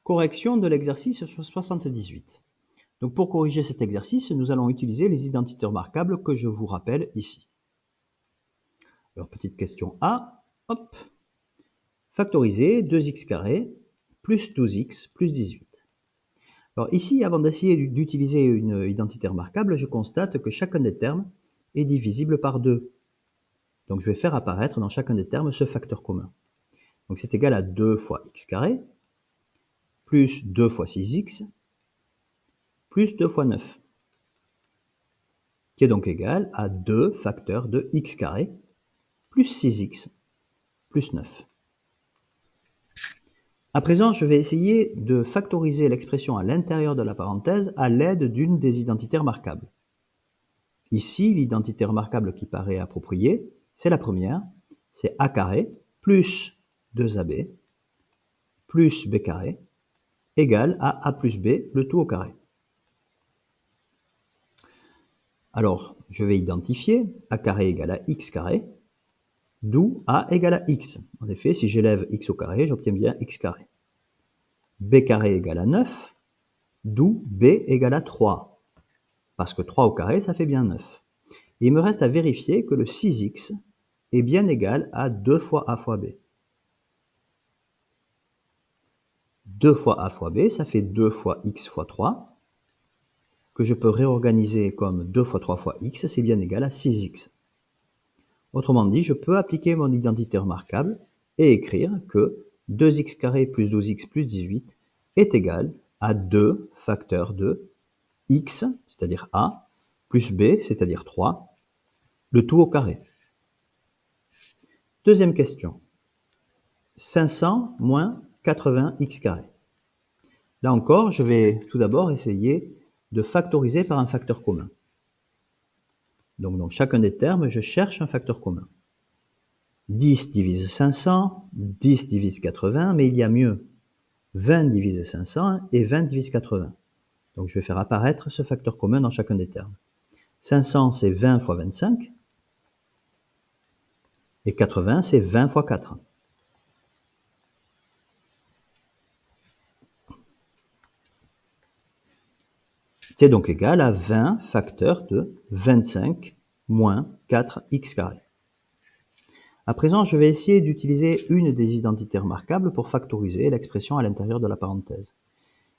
Correction de l'exercice 78. Donc pour corriger cet exercice, nous allons utiliser les identités remarquables que je vous rappelle ici. Alors petite question A, hop, factoriser 2x carré plus 12x plus 18. Alors ici, avant d'essayer d'utiliser une identité remarquable, je constate que chacun des termes est divisible par 2. Donc je vais faire apparaître dans chacun des termes ce facteur commun. Donc c'est égal à 2 fois x carré plus 2 fois 6x plus 2 fois 9, qui est donc égal à 2 facteurs de x carré plus 6x plus 9. À présent, je vais essayer de factoriser l'expression à l'intérieur de la parenthèse à l'aide d'une des identités remarquables. Ici, l'identité remarquable qui paraît appropriée, c'est la première, c'est a carré plus 2ab plus b carré égale à a plus b, le tout au carré. Alors, je vais identifier a carré égale à x carré, d'où a égale à x. En effet, si j'élève x au carré, j'obtiens bien x carré. B carré égale à 9, d'où b égale à 3. Parce que 3 au carré, ça fait bien 9. Et il me reste à vérifier que le 6x est bien égal à 2 fois a fois b. 2 fois a fois b, ça fait 2 fois x fois 3, que je peux réorganiser comme 2 fois 3 fois x, c'est bien égal à 6x. Autrement dit, je peux appliquer mon identité remarquable et écrire que 2x carré plus 12x plus 18 est égal à 2 facteurs de x, c'est-à-dire a, plus b, c'est-à-dire 3, le tout au carré. Deuxième question. 500 moins 80x carré. Là encore, je vais tout d'abord essayer de factoriser par un facteur commun. Donc dans chacun des termes, je cherche un facteur commun. 10 divise 500, 10 divise 80, mais il y a mieux. 20 divise 500 et 20 divise 80. Donc je vais faire apparaître ce facteur commun dans chacun des termes. 500 c'est 20 fois 25, et 80 c'est 20 fois 4. C'est donc égal à 20 facteurs de 25 moins 4x carré. À présent, je vais essayer d'utiliser une des identités remarquables pour factoriser l'expression à l'intérieur de la parenthèse.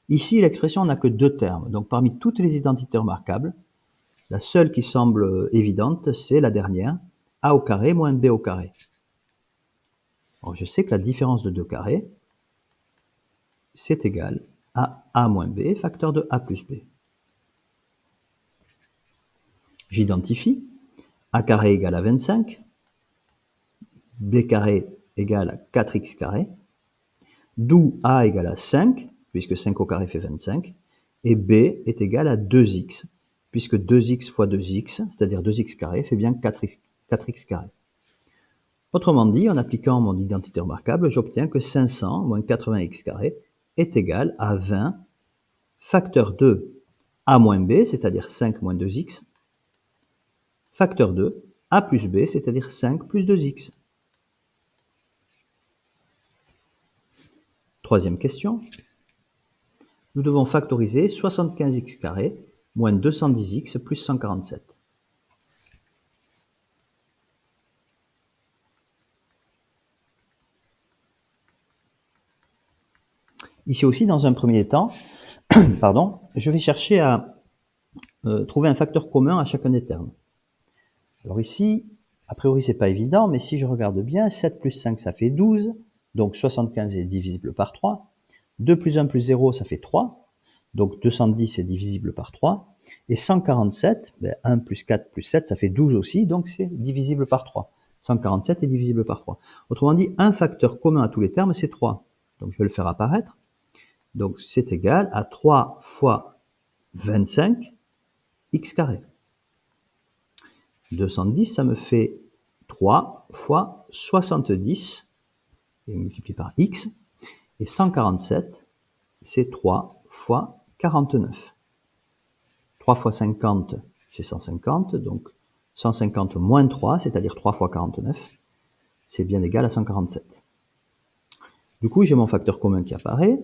Ici, l'expression n'a que deux termes, donc parmi toutes les identités remarquables, la seule qui semble évidente, c'est la dernière, a au carré moins b au carré. Alors, je sais que la différence de 2 carrés, c'est égal à a moins b, facteur de a plus b. J'identifie, a carré égale à 25, b carré égale à 4x carré, d'où a égale à 5, puisque 5 au carré fait 25, et b est égal à 2x, puisque 2x fois 2x, c'est-à-dire 2x carré, fait bien 4x carré. Autrement dit, en appliquant mon identité remarquable, j'obtiens que 500 moins 80x carré est égal à 20 facteur de a moins b, c'est-à-dire 5 moins 2x, facteur de a plus b, c'est-à-dire 5 plus 2x. Troisième question. Nous devons factoriser 75x carré moins 210x plus 147. Ici aussi, dans un premier temps, je vais chercher à trouver un facteur commun à chacun des termes. Alors ici, a priori, c'est pas évident, mais si je regarde bien, 7 plus 5, ça fait 12, donc 75 est divisible par 3. 2 plus 1 plus 0, ça fait 3, donc 210 est divisible par 3. Et 147, 1 plus 4 plus 7, ça fait 12 aussi, donc c'est divisible par 3. 147 est divisible par 3. Autrement dit, un facteur commun à tous les termes, c'est 3. Donc je vais le faire apparaître. Donc c'est égal à 3 fois 25 x carré. 210, ça me fait 3 fois 70, et multiplié par x, et 147, c'est 3 fois 49. 3 fois 50, c'est 150, donc 150 moins 3, c'est-à-dire 3 fois 49, c'est bien égal à 147. Du coup, j'ai mon facteur commun qui apparaît.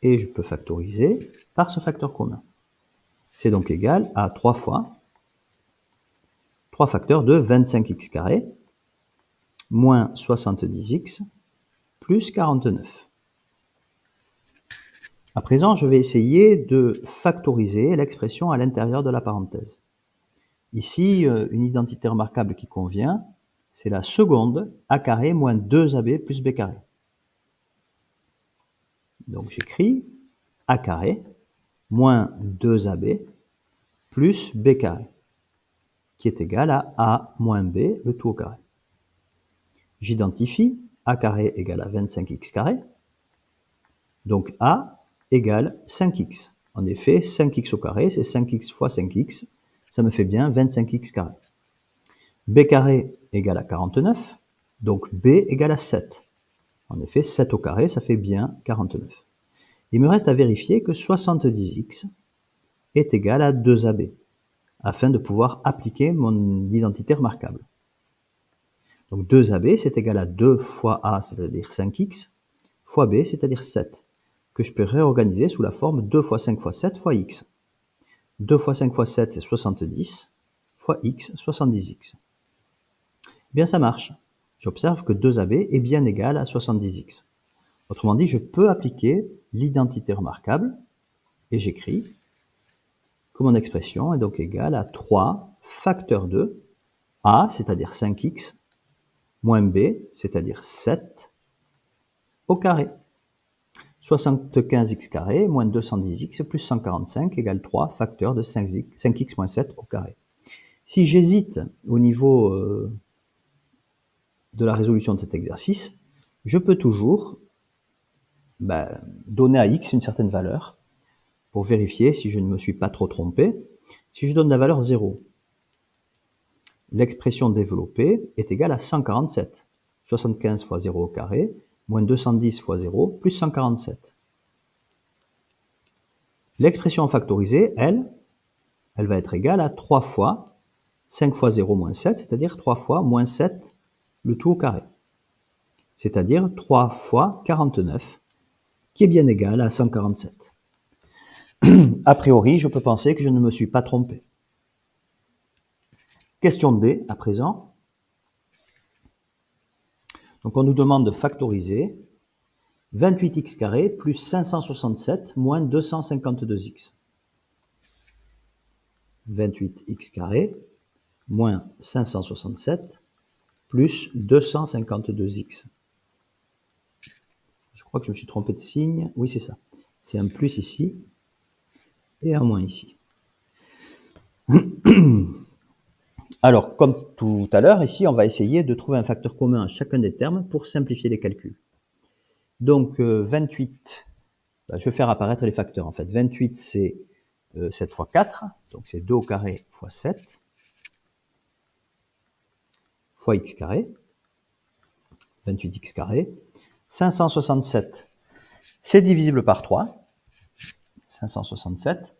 et je peux factoriser par ce facteur commun. C'est donc égal à 3 fois 3 facteurs de 25x carré moins 70x plus 49. À présent, je vais essayer de factoriser l'expression à l'intérieur de la parenthèse. Ici, une identité remarquable qui convient, c'est la seconde a carré moins 2ab plus b carré. Donc j'écris a carré moins 2ab plus b carré, qui est égal à a moins b, le tout au carré. J'identifie a carré égale à 25x carré, donc a égale 5x. En effet, 5x au carré, c'est 5x fois 5x, ça me fait bien 25x carré. B carré égale à 49, donc B égale à 7. En effet, 7 au carré, ça fait bien 49. Il me reste à vérifier que 70x est égal à 2ab, afin de pouvoir appliquer mon identité remarquable. Donc 2ab, c'est égal à 2 fois a, c'est-à-dire 5x, fois b, c'est-à-dire 7, que je peux réorganiser sous la forme 2 fois 5 fois 7 fois x. 2 fois 5 fois 7, c'est 70, fois x, 70x. Bien, ça marche. J'observe que 2ab est bien égal à 70x. Autrement dit, je peux appliquer l'identité remarquable, et j'écris que mon expression est donc égale à 3 facteur de a, c'est-à-dire 5x, moins b, c'est-à-dire 7, au carré. 75x carré moins 210x plus 145 égale 3 facteur de 5x moins 7 au carré. Si j'hésite au niveau de la résolution de cet exercice, je peux toujours donner à x une certaine valeur pour vérifier si je ne me suis pas trop trompé. Si je donne la valeur 0, l'expression développée est égale à 147. 75 fois 0 au carré, moins 210 fois 0, plus 147. L'expression factorisée, elle va être égale à 3 fois 5 fois 0 moins 7, c'est-à-dire 3 fois moins 7, le tout au carré. C'est-à-dire 3 fois 49, qui est bien égal à 147. A priori, je peux penser que je ne me suis pas trompé. Question D, à présent. Donc on nous demande de factoriser 28x carré plus 567 moins 252x. 28x carré moins 567 plus 252x. Je crois que je me suis trompé de signe. Oui, c'est ça. C'est un plus ici et un moins ici. Alors, comme tout à l'heure, ici, on va essayer de trouver un facteur commun à chacun des termes pour simplifier les calculs. Donc, 28, je vais faire apparaître les facteurs, en fait. 28, c'est 7 fois 4, donc c'est 2 au carré fois 7, fois x carré, 28x carré. 567, c'est divisible par 3, 567,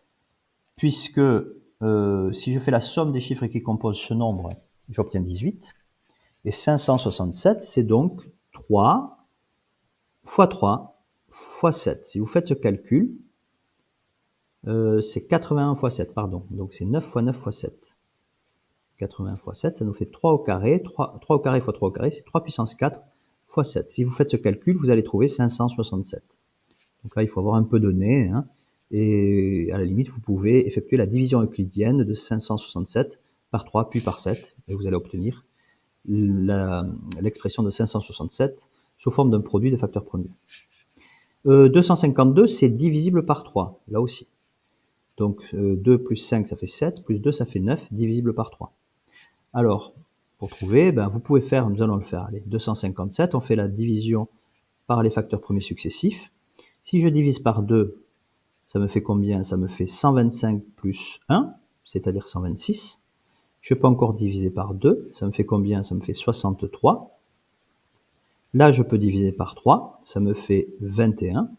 puisque si je fais la somme des chiffres qui composent ce nombre, j'obtiens 18. Et 567, c'est donc 3 fois 3 fois 7. Si vous faites ce calcul, c'est 81 fois 7, pardon. Donc c'est 9 fois 9 fois 7. 80 fois 7, ça nous fait 3 au carré. 3 au carré fois 3 au carré, c'est 3 puissance 4 fois 7. Si vous faites ce calcul, vous allez trouver 567. Donc là, il faut avoir un peu de nez, hein, et à la limite, vous pouvez effectuer la division euclidienne de 567 par 3 puis par 7, et vous allez obtenir l'expression de 567 sous forme d'un produit de facteurs premiers. 252, c'est divisible par 3, là aussi. Donc 2 plus 5, ça fait 7, plus 2, ça fait 9, divisible par 3. Alors, pour trouver, vous pouvez faire, nous allons le faire, allez, 257, on fait la division par les facteurs premiers successifs. Si je divise par 2, ça me fait combien? Ça me fait 125 plus 1, c'est-à-dire 126. Je peux encore diviser par 2, ça me fait combien? Ça me fait 63. Là, je peux diviser par 3, ça me fait 21.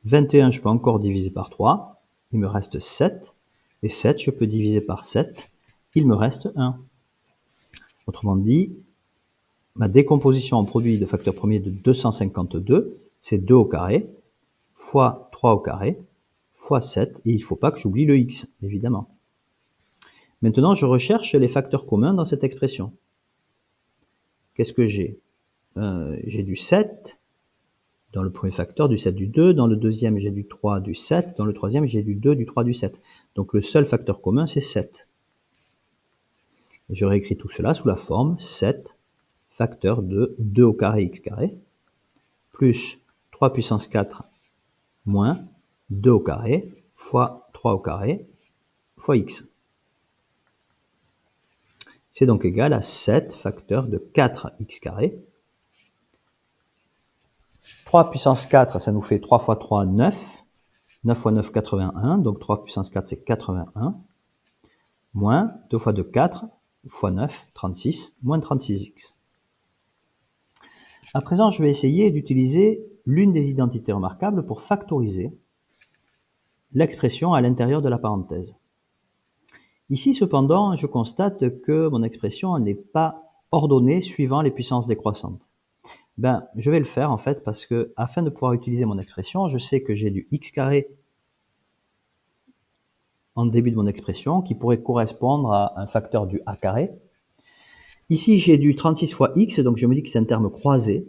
21, je peux encore diviser par 3, il me reste 7. Et 7, je peux diviser par 7, il me reste 1. Autrement dit, ma décomposition en produit de facteurs premiers de 252, c'est 2 au carré, fois 3 3 au carré, fois 7, et il ne faut pas que j'oublie le x, évidemment. Maintenant, je recherche les facteurs communs dans cette expression. Qu'est-ce que j'ai? J'ai du 7 dans le premier facteur, du 7 du 2, dans le deuxième j'ai du 3 du 7, dans le troisième j'ai du 2 du 3 du 7. Donc le seul facteur commun c'est 7. Et je réécris tout cela sous la forme 7 facteur de 2 au carré x carré, plus 3 puissance 4 moins 2 au carré fois 3 au carré fois x. C'est donc égal à 7 facteur de 4x carré. 3 puissance 4, ça nous fait 3 fois 3, 9. 9 fois 9, 81. Donc 3 puissance 4, c'est 81. Moins 2 fois 2, 4. Fois 9, 36. Moins 36x. À présent, je vais essayer d'utiliser l'une des identités remarquables pour factoriser l'expression à l'intérieur de la parenthèse. Ici, cependant, je constate que mon expression n'est pas ordonnée suivant les puissances décroissantes. Je vais le faire en fait parce que afin de pouvoir utiliser mon expression, je sais que j'ai du x carré en début de mon expression qui pourrait correspondre à un facteur du a carré. Ici, j'ai du 36 fois x, donc je me dis que c'est un terme croisé.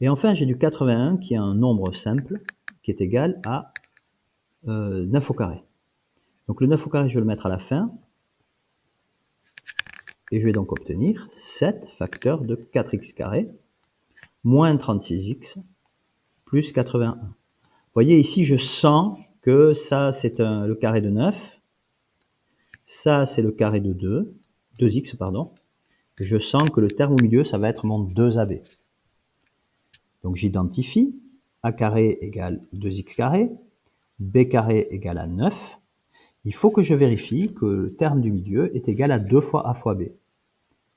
Et enfin, j'ai du 81 qui est un nombre simple qui est égal à 9 au carré. Donc le 9 au carré, je vais le mettre à la fin. Et je vais donc obtenir 7 facteurs de 4x carré moins 36x plus 81. Vous voyez ici, je sens que ça, c'est le carré de 9. Ça, c'est le carré de 2x, pardon. Et je sens que le terme au milieu, ça va être mon 2ab. Donc j'identifie a carré égale 2x carré, b carré égale à 9. Il faut que je vérifie que le terme du milieu est égal à 2 fois a fois b.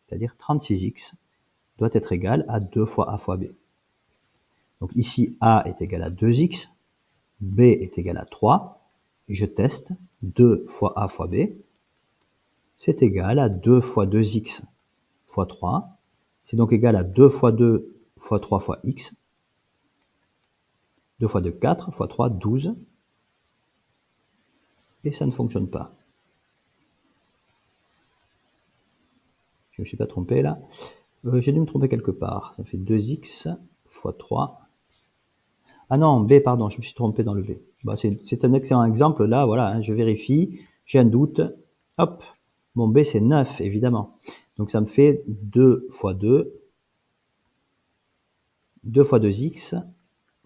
C'est-à-dire 36x doit être égal à 2 fois a fois b. Donc ici, a est égal à 2x, b est égal à 3, et je teste 2 fois a fois b, c'est égal à 2 fois 2x fois 3, c'est donc égal à 2 fois 2 fois 3 fois x, 2 fois 2, 4, fois 3, 12, et ça ne fonctionne pas. Je ne me suis pas trompé là. J'ai dû me tromper quelque part. Ça fait 2x fois 3. Ah non, b, pardon, je me suis trompé dans le b. C'est un excellent exemple là, voilà, hein, je vérifie, j'ai un doute, hop, mon b c'est 9, évidemment. Donc ça me fait 2 fois 2, 2 fois 2x,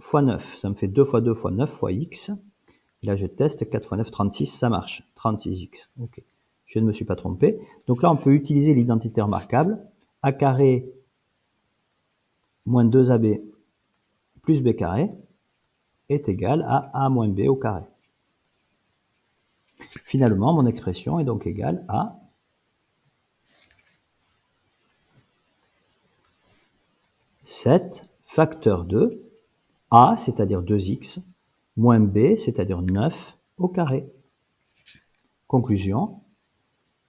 fois 9. Ça me fait 2 fois 2 fois 9 fois x. Et là je teste, 4 fois 9, 36, ça marche, 36x. Ok, je ne me suis pas trompé. Donc là on peut utiliser l'identité remarquable, a carré moins 2ab plus b carré est égal à a moins b au carré. Finalement, mon expression est donc égale à « 7 facteur de a, c'est-à-dire 2x, moins b, c'est-à-dire 9 au carré. » Conclusion,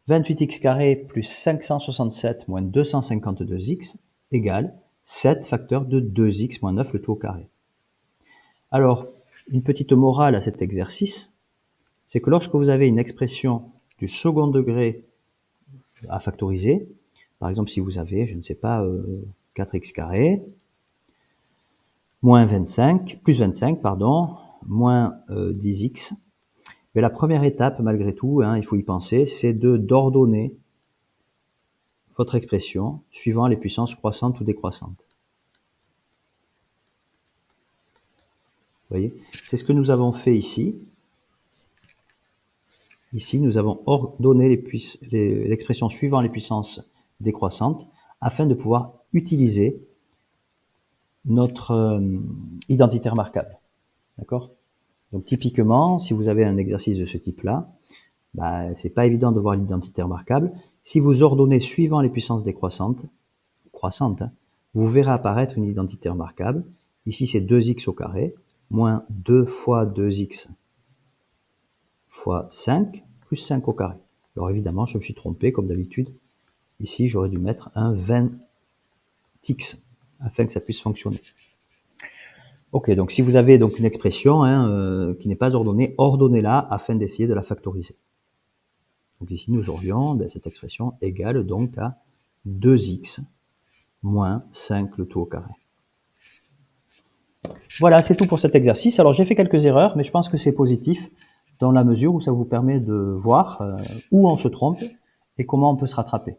28x carré plus 567 moins 252x égale 7 facteur de 2x moins 9 le tout au carré. Alors, une petite morale à cet exercice, c'est que lorsque vous avez une expression du second degré à factoriser, par exemple si vous avez, je ne sais pas, 4x carré, moins 25, plus 25, pardon, moins 10x, mais la première étape, malgré tout, hein, il faut y penser, c'est d'ordonner votre expression suivant les puissances croissantes ou décroissantes. Vous voyez, c'est ce que nous avons fait ici. Ici, nous avons ordonné l'expression suivant les puissances décroissantes afin de pouvoir utiliser notre identité remarquable. D'accord? Donc typiquement, si vous avez un exercice de ce type-là, c'est pas évident de voir l'identité remarquable. Si vous ordonnez suivant les puissances décroissantes, croissantes, hein, vous verrez apparaître une identité remarquable. Ici, c'est 2x au carré, moins 2 fois 2x fois 5, plus 5 au carré. Alors évidemment, je me suis trompé, comme d'habitude. Ici, j'aurais dû mettre un 20x, afin que ça puisse fonctionner. Ok, donc si vous avez donc une expression hein, qui n'est pas ordonnée, ordonnez-la afin d'essayer de la factoriser. Donc ici, nous aurions cette expression égale donc à 2x moins 5 le tout au carré. Voilà, c'est tout pour cet exercice. Alors j'ai fait quelques erreurs, mais je pense que c'est positif dans la mesure où ça vous permet de voir où on se trompe et comment on peut se rattraper.